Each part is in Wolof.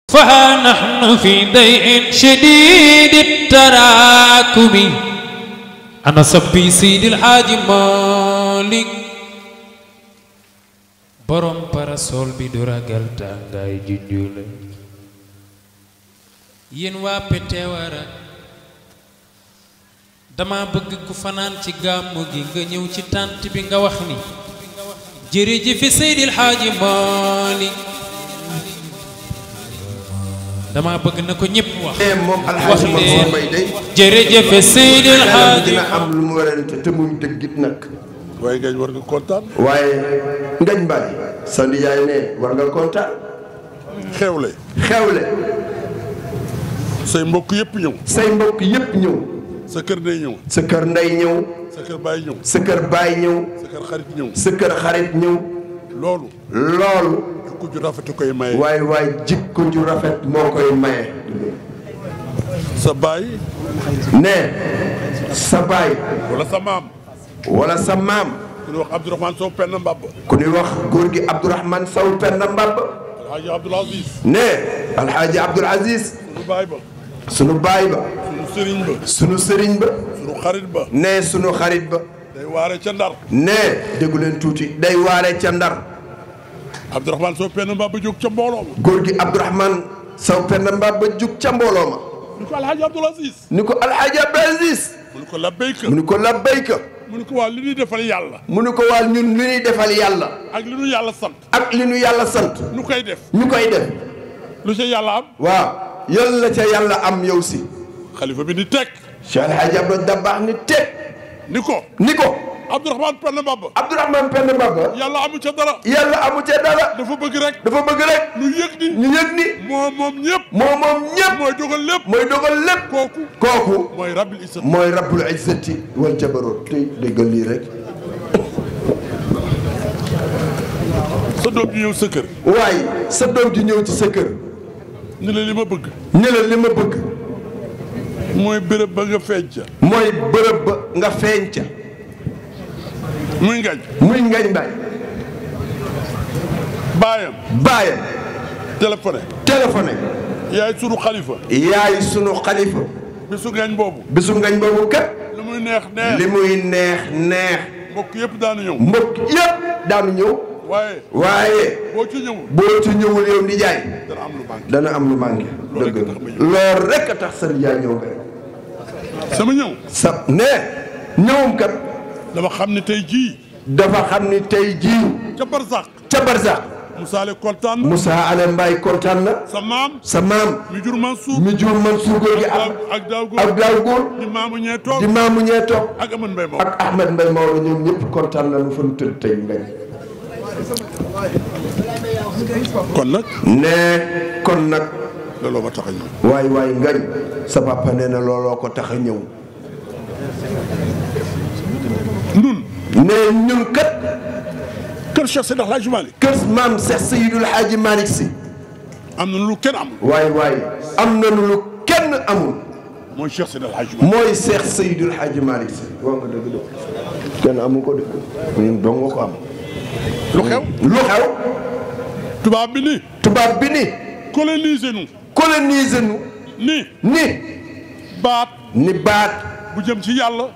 فها نحن في ضيء شديد التراكم أنا صبي سيد الحاج مالك borom parasol bi du ragal tàngaay junju la yéen waa Pétéwara dama bëgg ku fanaan ci gàmmu gi nga ñëw ci tànt bi nga wax ni jërëjëf Seydil Hadji Malick dama bëgg na ko ñëpp wax wax leen jërëjëf Seydil Hadji dina am lu mu warante te muy dëggit nag waaye ngañ war nga kontaan. waaye ngañ Mbaye sa nijaay ne war nga kontaan. xewle. say mbokk yëpp ñëw. say mbokk yëpp ñëw. sa kër ndey ñëw. sa kër ndey ñëw. sa kër baay ñëw. sa kër baay ñëw. sa kër xarit ñëw. sa kër xarit ñëw. loolu. jikko ju rafet koy maye. waaye jikko ju rafet moo koy maye. sa baay. ne sa baay. wala sa maam. wala sa maam. ku ñuy wax Abdourahmane Sow Penda Mbab. ku ñuy wax góor gi Abdourahmane Sow Penda Mbab. Alhaji Abdoul Aziz. ne Alhaji Abdoul Aziz. sunu baay ba. sunu baay ba. sunu sëriñ ba. sunu sëriñ ba. sunu xarit ba. ne sunu xarit ba. day waare ca Ndar. ne déggu leen tuuti day waare ca Ndar. Abdourahmane Sow Penda Mbab jóg ca mbooloo ma. góor gi Abdourahmane Sow Penda Mbab jóg ca mbooloo ma. ni ko Alhaji Abdoul Aziz. ni ko Alhaji Abdoul Aziz. mu ni ko labbayka. mu ni ko labbayka. mu ni ko waa li ñuy defal yàlla. mu ni ko waa ñun li ñuy defal yàlla. ak li ñu yàlla sant. ak li ñu yàlla sant. ñu koy def. ñu koy def. lu ca yàlla am. waaw yàlla ca yàlla am yow si. xalifa bi ni teg. Cheikh El Hadj Abdou Dabakh ni teg. ni ko. Abdourahmane Penda Mbab. Abdourahmane Penda Mbab. yàlla amu ca dara. yàlla amu ca dara. dafa bëgg rek. ñu yëg ni. moom ñëpp. mooy dogal lépp. kooku. mooy rabbul izzati. wal jabaroot tey déggal lii rek. sa doom di ñëw sa kër. waaye sa doom di ñëw ci sa kër. ni la li ma bëgg. mooy bërëb ba nga feeñ ca. muy ngañ Mbaye. baayam. téléphoné. yaay sunu xalifa. bisu ngañ boobu kat. li muy neex. mbokk yëpp daanu ñëw. waaye. boo ci ñëwul yow di jaay. dana am lu manqué. dëgg loolu rek a tax sa nijaay ñëw nga. sama ñëw. ñëwum kat. dafa xam ni tey jii. ca Barzak. Moussa Ale kontaan na. Moussa Ale Mbaye kontaan na. sa maam. mi jur Mansour góor gi ak daaw góor. di maamu ñee toog. ak Ahmed Mbaye Maodo ñoom ñëpp kontaan na lu fa nu tëdd tey ngañ. kon nag. looloo ma tax a ñëw. waay ngañ. sa papa nee na looloo ko tax a ñëw. ñun kat. kër Cheikh Seydil Hadji Malick. kër maam Cheikh Seydil Hadji Malick si. am na lu kenn amul. waay am na lu kenn amul. mooy Cheikh Seydil Hadji Malick. mooy Cheikh Seydil Hadji Malick si. wax nga dëgg de kenn amu ko de ñun dong nga ko am. lu xew. tubaab bi ni. coloniser nu. ni. baat.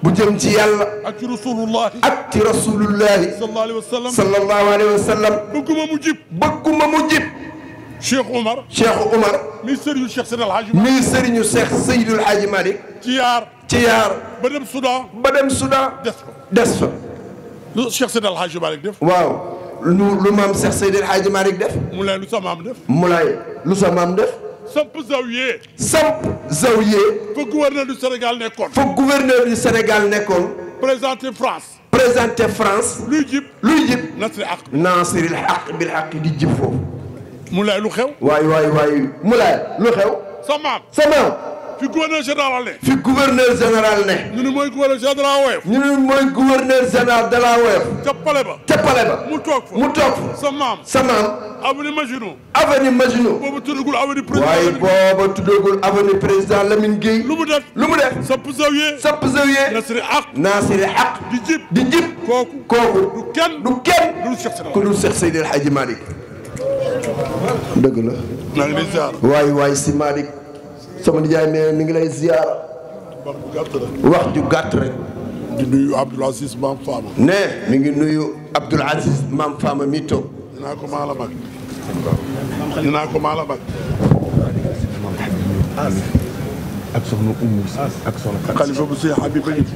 bu jëm ci yàlla. ak ci rasulullahi. sallallahu alayhi wa sallam. bëgguma mu jib. Cheikh Omar. mi sëriñu Cheikh Seydil Hadji Malick. ci yaar. ba dem Soudan. des fa. lu Cheikh Seydil Hadji Malick def. waaw lu maam Cheikh Seydil Hadji Malick def. Moulay lu sa maam def. samp zawiye. fa gouverneur du Sénégal nekkoon. présenté France. luy jib. nasiril haq bil haq di jib foofu. Moulay lu xew. waay Moulay lu xew. sa maam. fi gouverneur général ne. ñu ne mooy gouverneur général de la Woyof. ca pale ba. mu toog fa. sa maam. avenue Maginot. boobu tuddagul avenue président. waaye booba tuddagul avenue président Lamine Gueye. lu mu def. samp zawiye. nasiri haq. di jib. kooku. du kenn. ku dul Cheikh Seydil Hadji Malick. dëgg la. maa ngi lay ziar. waay si Malick sama nijaay nee mi ngi lay ziar. wax ju gàtt rek. di nuyu Abdoul Aziz Maam Fama. ne mi ngi nuyu Abdoul Aziz Maam Fama mi toog. dinaa ko maa la mag. dinaa ko maa la mag. ak soxna Oumou ak soxna xalifa bu Cheikh Habib a ngi fi.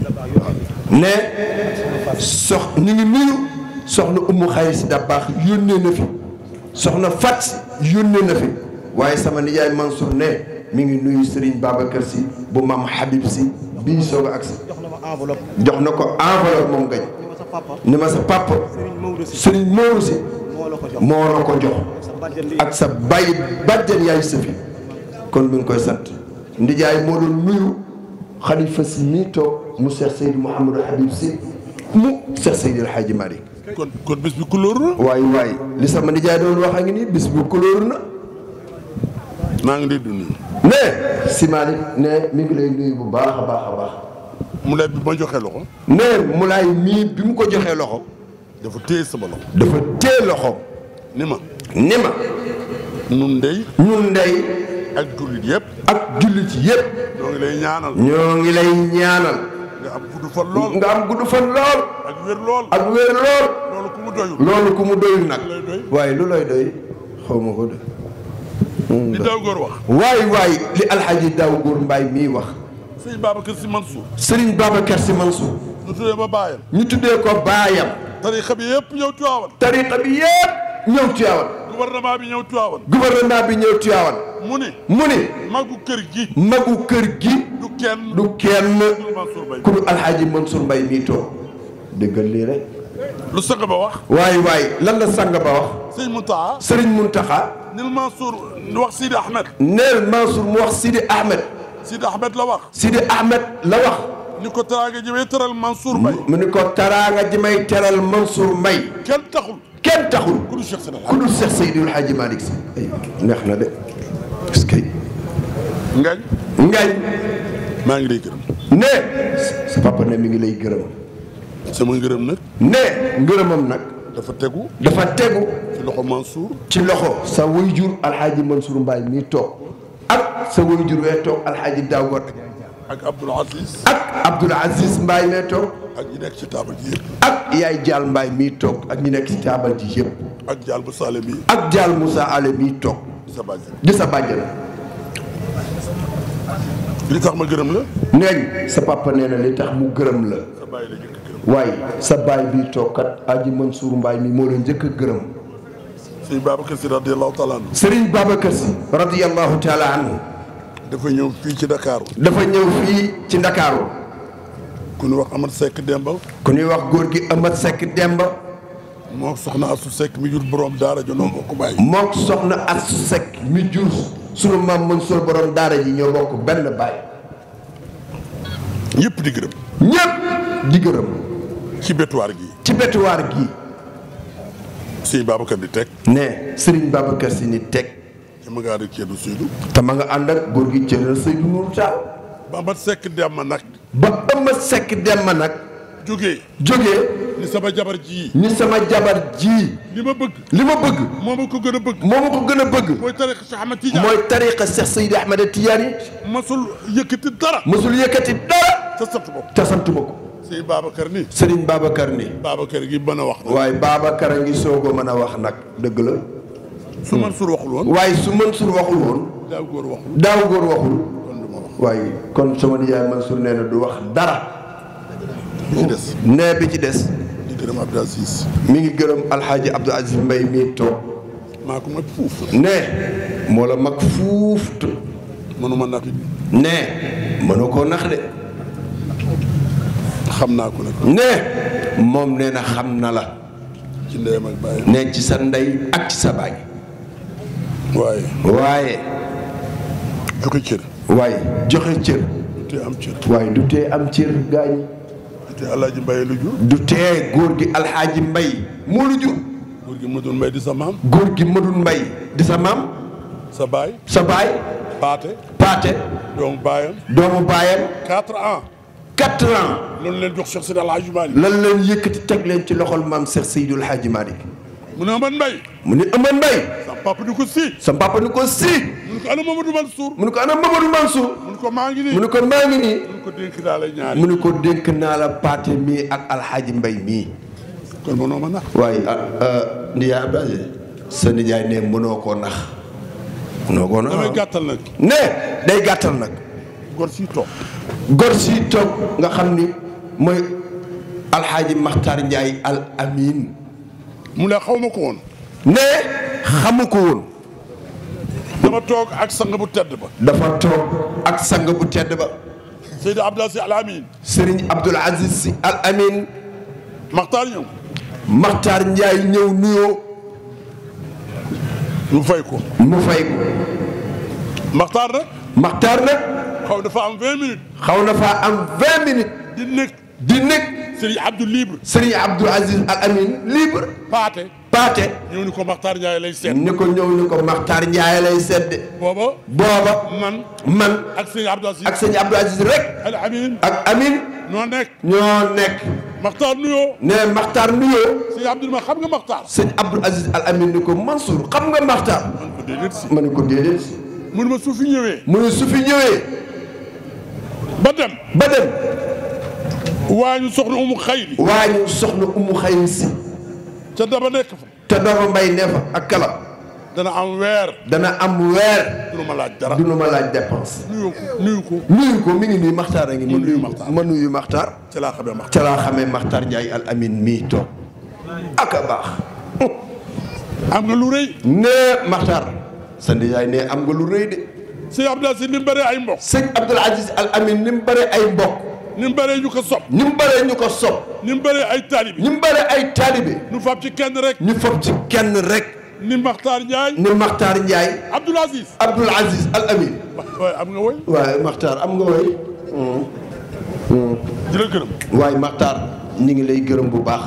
ne ñu ngi nuyu soxna Oumou Xayri si Dabakh yónnee na fi soxna Fat yónnee na fi waaye sama nijaay Mansour ne mi ngi nuyu Serigne Babacar si bu maam Habib si bii soog a agsi jox na ko enveloppe moom gañ ni ma sa papa Serigne Maodo si moo la ko jox ak sa bàyyi bàjjen yaay sëfi kon mi ngi koy sant ndijaay moo doon nuyu xalifa si mii toog mu Cheikh Seydou Mouhamadou Habib si mu Cheikh Seydou El Hadji Malick kon bis bi couleur na. waay li sama ndijaay doon wax a ngi nii bis bi couleur na. maa ngi lay nuyu. ne si Malick ne mi ngi lay nuyu bu baax a baax. mu lay bi ma joxee loxo. ne mu laay mii bi mu ko joxee loxo. dafa téye sama loxo. dafa téye loxo. ni ma. ñun ndey. ak jullit yëpp. ñoo ngi lay ñaanal. nga am gudd fan lool. ak wér lool. loolu ku mu doyul nag. waaye lu lay doy xaw ma ko de. li daaw góor wax. waay li alxaaji daaw góor mbaay mii wax. Serigne Babacar Sy Mansour. ñu tuddee ko baayam. tariqa bi yëpp ñëw Tiwaawan. gouvernement bi ñëw Tiwaawan. mu ni. magu kër gi. du kenn. ku dul alxaaji Mansour Mbaye mii toog. déggal lii rek. lu sang ba wax. waay lan la sang ba wax. Sëriñ Muntaxa. neel Mansour mu wax Sidi Ahmed. mu wax Sidi Ahmed. Sidi Ahmed la wax. ni ko teraanga ji may teral Mansour Mbaye. mu ni ko teraanga ji may teral Mansour Mbaye. kenn taxul. ku dul Cheikh Seydou El Hadji Malick Sy. neex na de. est-ce que. Ngañ. maa ngi lay gërëm. ne sa papa ne mi ngi lay gërëm. sama ngërëm nag. ne ngërëmam nag. dafa tegu. ci loxo Mansour. ci loxo sa waajur alxaaji Mansour Mbaye mii toog. ak sa waajur wee toog alxaaji Daawur. ak Abdoul Aziz Mbaye mee toog. ak ñi nekk ci taabal ji yëpp. ak yaay Jaal Mbaye mii toog ak ñi nekk ci taabal ji yëpp. ak Jaal Moussa Ale mii. ak Jaal Moussa Ale mii toog. di sa bàjjan. li tax ma gërëm la. neeñ sa papa nee na li tax mu gërëm la. waaye sa baay bii toog kat Aji Mansour Mbaye mi moo la njëkk a gërëm. Serigne Babacar Sy radiyallahu taala anhu. Serigne Babacar Sy radiyallahu taala anhu. dafa ñëw fii ci Ndakaaru. ku ñuy wax Amath Seck Demba. ku ñuy wax góor gi Amath Seck Demba. mook soxna Assou Seck mi jur borom daara ji ñoo bokk baay. mook soxna Assou Seck mi jur sunu maam Mansour borom daara ji ñoo bokk benn baay. ñëpp di gërëm. ci bétuwaar gi. Serigne Babacar di teg. ne Serigne Babacar Sy ni teg. te ma nga ànd ak Thierno Seydou. te ma nga ànd ak góor gi Thierno Seydou Nourou Tall. ba Amath Seck Demba nag. jógee. ni sama jabar ji. li ma bëgg. moo ma ko gën a bëgg. mooy tariqa Cheikh Ahmed Tidiane. mooy tariqa Cheikh Seydi Ahmed Tidiane. masul yëkkati dara. te sant ma ko. Serigne Babacar ni. Babacar gi mën a wax. waaye Babacar a ngi soog a mën a wax nag dëgg la. su Mansour waxul woon. waaye su Mansour waxul woon. daaw góor waxul. waaye kon sama nijaay Mansour nee na du wax dara. bi ci des. di gërëm Abdou Aziz. mi ngi gërëm Alxaaji Abdou Aziz Mbaye mii toog. maa ko mag fuuf. moo la mag fuuf. mënuma nax. mënoo koo nax de. xam naa ko nag. moom nee na xam na la. ci ndeyam ak baay. ci sa ndey ak ci sa baay. waaye. joxe cër. du tee am cër. waaye du tee am cër gaañ. du tee Alaaji Mbaye lu jur. du tee góor gi Alxaaji Mbaye moo lu jur. góor gi Madoune Mbaye di sa maam. sa baay. Paate. doomu baayam. 4 ans. 4 ans. loolu leen jox Cheikh Seydi El Hadji Malick. lan leen yëkkati teg leen ci loxol maam Cheikh Seydi El Hadji Malick. mu ne Amane Mbaye. mu ne Amane Mbaye. sama papa ni ko si. sama papa ni ko si. mu ne ko ana Mamadou Mansour. mu ne ko ana Mamadou Mansour. mu ne ko maa ngi nii. mu ne ko maa ngi nii. mu ne ko dénk naa la ñaari. mu ne ko dénk naa la Paate mii ak Alxaaji Mbay mii. kon mënoo ma nax. waaye Ndiaye Abdou Aziz sa nijaay ne mënoo koo nax. mënoo koo nax damay gàttal nag. ne day gàttal nag. gor si toog. gor si toog nga xam ni mooy Alxaaji Maxtaar Njaay al Amin. mu ne xaw ma ko woon. ne xamu ko woon. dama toog ak sang bu tedd ba. dafa toog ak sang bu tedd ba. Seydi Abdou Aziz Al Amin. Serigne Abdoul Aziz Sy Al Amin. Maxtaar ñëw. Maxtaar Njaay ñëw nuyoo. mu fay ko. mu fay ko. Maxtaar nag. Maxtaar nag. xaw dafa am 20 minutes. xaw na faa am 20 minutes. di nekk. di nekk. Serigne Abdou libre. Serigne Abdoul Aziz Al Amin libre. Paate. Paate. ñëw ni ko Maxtaar Njaay lay seet. ni ko ñëw ni ko Maxtaar Njaay lay seet de. booba. man. ak Serigne Abdou Aziz. ak Serigne Abdou Aziz rek. Al Amin. ak Amin. ñoo nekk. ñoo nekk. Maxtaar nuyoo. ne Maxtaar nuyoo. Serigne Abdou ma xam nga Maxtaar. Serigne Abdoul Aziz Al Amin ni ko Mansour xam nga Maxtaar. man ko déedéet si. ma ne ko déedéet. mu ne ma su fi ñëwee. mu ne su fi ñëwee. ba dem. ba dem. waa ñu soxna Umu Xayri. waa ñu soxna Umu Xayri si. ca daba nekk fa. te daba mbay ne fa ak kala. dana am weer. dana am weer. du ma laaj dara. du ma laaj dépense. nuyu ko nuyu ko. nuyu ko mi ngi nii Maxtaar a ngi nii. ma nuyu Maxtaar ma nuyu Maxtaar. ca laa xamee Maxtaar. ca laa xamee Maxtaar Njaay Al Amin mii toog. ak a baax. am nga lu rëy. nee Maxtaar. sa ndiyaay ne am nga lu rëy de. sëñ Abdou Aziz ni mu bëree ay mbokk. sëñ Abdoul Aziz Al Amin ni mu bëree ay mbokk. ni mu bëree ñu ko sopp. ni mu bëree ñu ko sopp. ni mu bëree ay taalibi. ni mu bëree ay taalibe. ñu fab ci kenn rek. ñu fab ci kenn rek. ni Maxtaar Njaay. ni Maxtaar Njaay. Abdoul Aziz. Abdoul Aziz Al Amin. waaye am nga woy. waaye Maxtaar am nga woy. di la gërëm. waaye Maxtaar ñu ngi lay gërëm bu baax.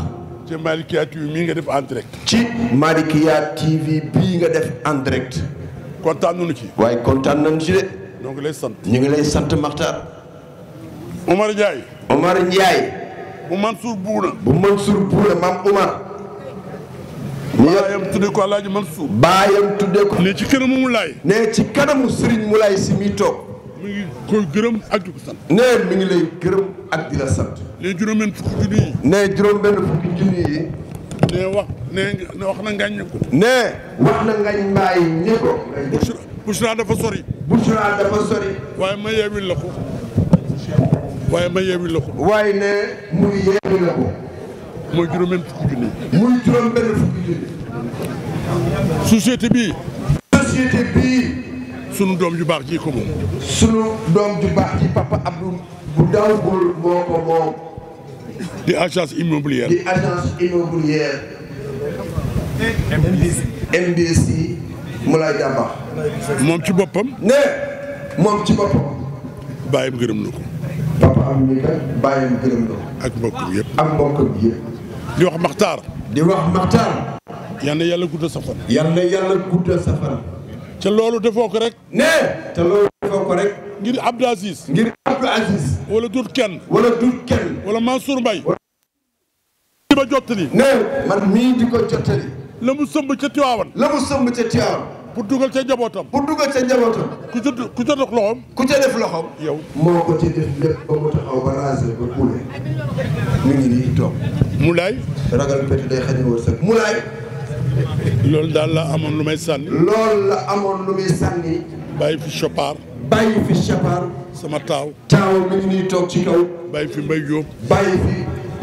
ci Malikia TV mii nga def en direct. ci Malikia TV bii nga def en direct. kontaan nañu ci. waaye kontaan nañu ci de. donc lay sant. ñu ngi lay sant Maxtaar. Omar Ndiaye. Omar Ndiaye. bu Mansour Buuna. bu Mansour Buuna maam Omar. baayam tuddee ko Alaaji Mansour. baayam tuddee ko. ne ci kanamu Moulay. ne ci kanamu Serigne Moulay si mi toog. mi ngi koy gërëm ak di ko sant. ne mi ngi lay gërëm ak di la sant. ne juróom-benn fukki junni yi. ne juróom-benn fukki junni yi. ne wax na ngañ ko. ne wax na ngañ mbaay ñi ko. Bouchra dafa sori. Bouchra dafa sori. waaye ma yeewil la ko. waaye ma yeewil la ko. waaye ne muy yeewil la ko. mooy juróom-benn fukki junni. muy juróom-benn fukki junni. société bii. société bii. sunu doom ju baax ji ko moom. sunu doom ju baax ji papa Abdou bu daw bul moo ko moom. di agence immobilière. di agence immobilière. MDC Moulay Dabakh. moom ci boppam. ne moom ci boppam. bàyyam gërëm na ko. papa am ni kat bàyyam gërëm na ko. ak mbokkam yëpp. ak mbokkam yëpp. di wax Maxtaar. di wax Maxtaar. yal na yàlla guddal sa fan. yal na yàlla guddal sa fan. ca loolu defoo ko rek. ne te loolu defoo ko rek. ngir Abdou Aziz. ngir Abdou Aziz. wala dut kenn. wala dut kenn. wala Mansour Mbaye. di ma jottali. ne man mii di ko jottali. la mu sëmb ca Tiwaawan. la mu sëmb ca Tiwaawan. pour dugal ca njabootam. pour dugal ca njabootam. ku ca def loxoom. ku ca def loxoom. yow moo ko ci def lépp ba mu taxaw ba raser ba kuule. mu ngi nii toog. Moulay. ragal pétu day xañ wërsëg. Moulay. loolu daal la amoon lu may sànni. loolu la amoon lu muy sànni. bàyyi fi Chopard. bàyyi fi Chapar. sama taaw. taaw mi ngi nii toog ci kaw. bàyyi fi Mbaye Diop. bàyyi fi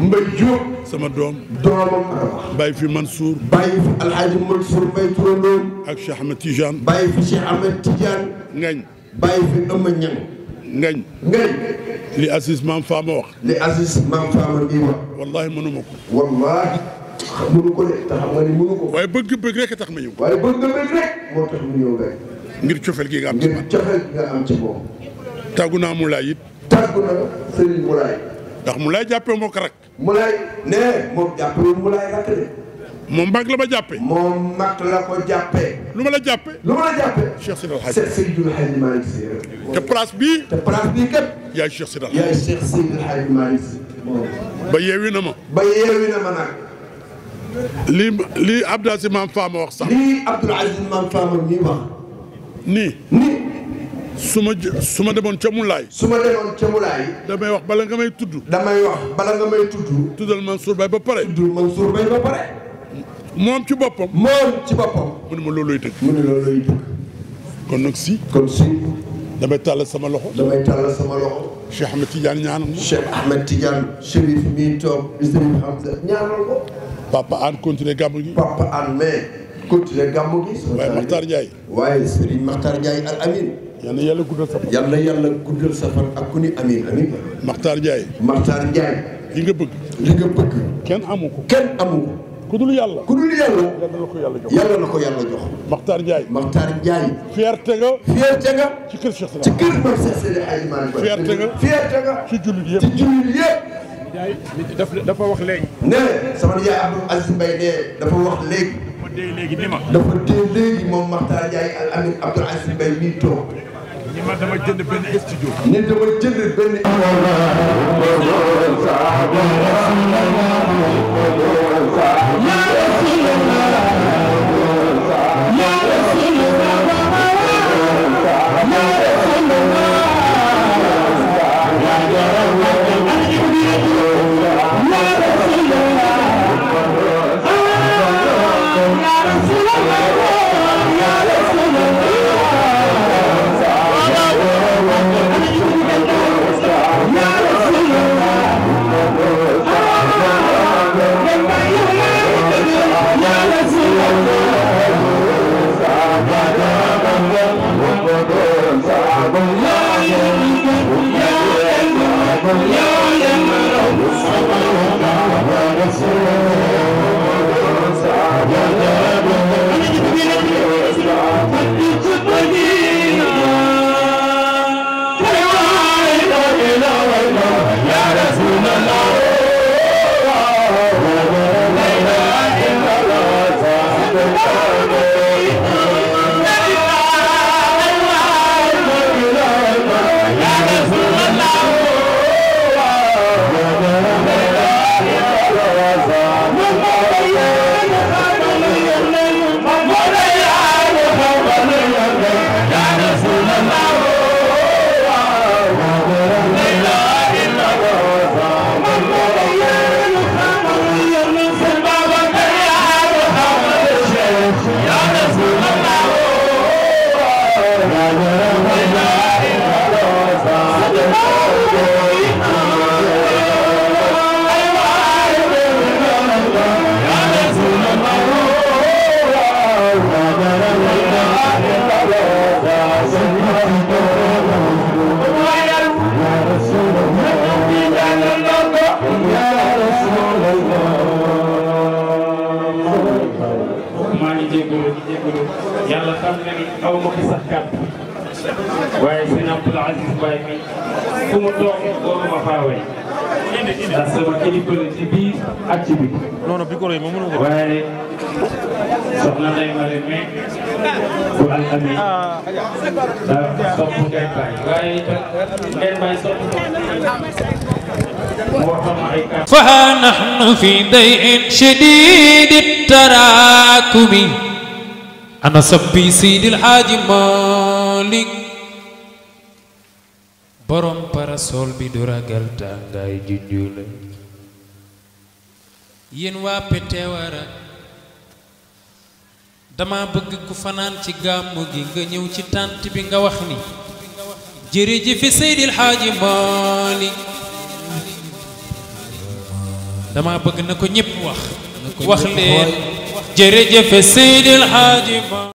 Mbaye Diop. sama doom. doomam. bàyyi fi Mansour. bàyyi fi Alhaji Mansour Mbaye turandoom. ak Cheikh Ahmed Tidiane. bàyyi fi Cheikh Ahmed Tidiane. ngañ. bàyyi fi Ëmma Ñang. ngañ. ngañ. li Aziz maam Fama wax. li Aziz maam Fama bii wax. wallahi mënuma ko. wallaahi. mënu ko de te xam nga ni mënu ko. waaye bëgg rek a tax ma ñëw. waaye bëgg nga bëgg rek. moo tax mu ñëw rek. ngir cofeel gi nga am ci man. ngir cofeel gi nga am ci moom. tàggu naa Moulay it. tàggu na Serigne Moulay. ndax Moulay jàppee moo ko rek. Moulay nee moom jàppee Moulay rakk de. moom mag la ma jàppee. moom mag la ko jàppee. lu ma la jàppee. lu ma la jàppee. Cheikh Seydi El Hadji. c'est Seydil Hadji Malick Sy. te place bii. te place bii kat. yaay Cheikh Seydi El Hadji. yaay Cheikh Seydil Hadji Malick Sy. ba yeewi na ma. ba yeewi na ma nag. lii Abdou Aziz Mame Fama wax sax. lii Abdoul Aziz Mame Fama nii wax. nii. su ma demoon ca Moulay. su ma demoon ca Moulay. damay wax bala nga may tudd. damay wax bala nga may tudd. tuddal Mansour Mbaye ba pare. tuddal Mansour Mbaye ba pare. moom ci boppam. mu ne ma loolooy dëgg. kon nag kon si. damay tàllal sama loxo. Cheikh Ahmed Tidiane ñaanal ma. Cheikh Ahmed Tidiane. Chérif mii toog Serigne Hamza ñaanal ko. Papa Anne continuer gàmmu gi. Papa Anne mais continuer gàmmu gi. waaye Makhtar Ndiaye. waaye Serigne Makhtar Ndiaye al amin. yal na yàlla guddal sa fan. yal na yàlla guddal sa fan ak ku ni amin. Makhtar Ndiaye. li nga bëgg. kenn amu ko. ku dul yàlla. yàlla na ko yàlla jox. Makhtar Ndiaye. fierté nga. ci kër Cheikh ci kër Mame Cheikh Seydi Hadji Malick. fierté nga. ci jullit yëpp. dafa wax léegi. ne sama nijaay Abdou Aziz Mbaye ne dafa wax léegi. dafa dee léegi moom Makhtar Ndiaye al amin Abdou Aziz Mbaye mii toog. ni ma dama jënd benn studio. ni dama jënd benn. yàlla xam na ni aw ma fi sax kàddu waaye sëñ Abdoul Aziz Mbaye mi fu mu toog waruma faa way ndax sama kilifa la ci biir ak ci biir. waaye soxna Ndeye Marie mais bu al amin daa sopp ngay bàyyi waaye itam ngeen bàyyi sopp فها نحن في ضيء شديد التراكم أنا صبي سيد الحاج مالك borom parasol bi du ragal tàngaay junju la yéen waa Pétéwara dama bëgg ku fanaan ci gàmmu gi nga ñëw ci tànt bi nga wax ni jërëjëf Seydi El Hadji Malick dama bëgg na ko ñépp wax leen jërëjëf Seydi El Hadji Malick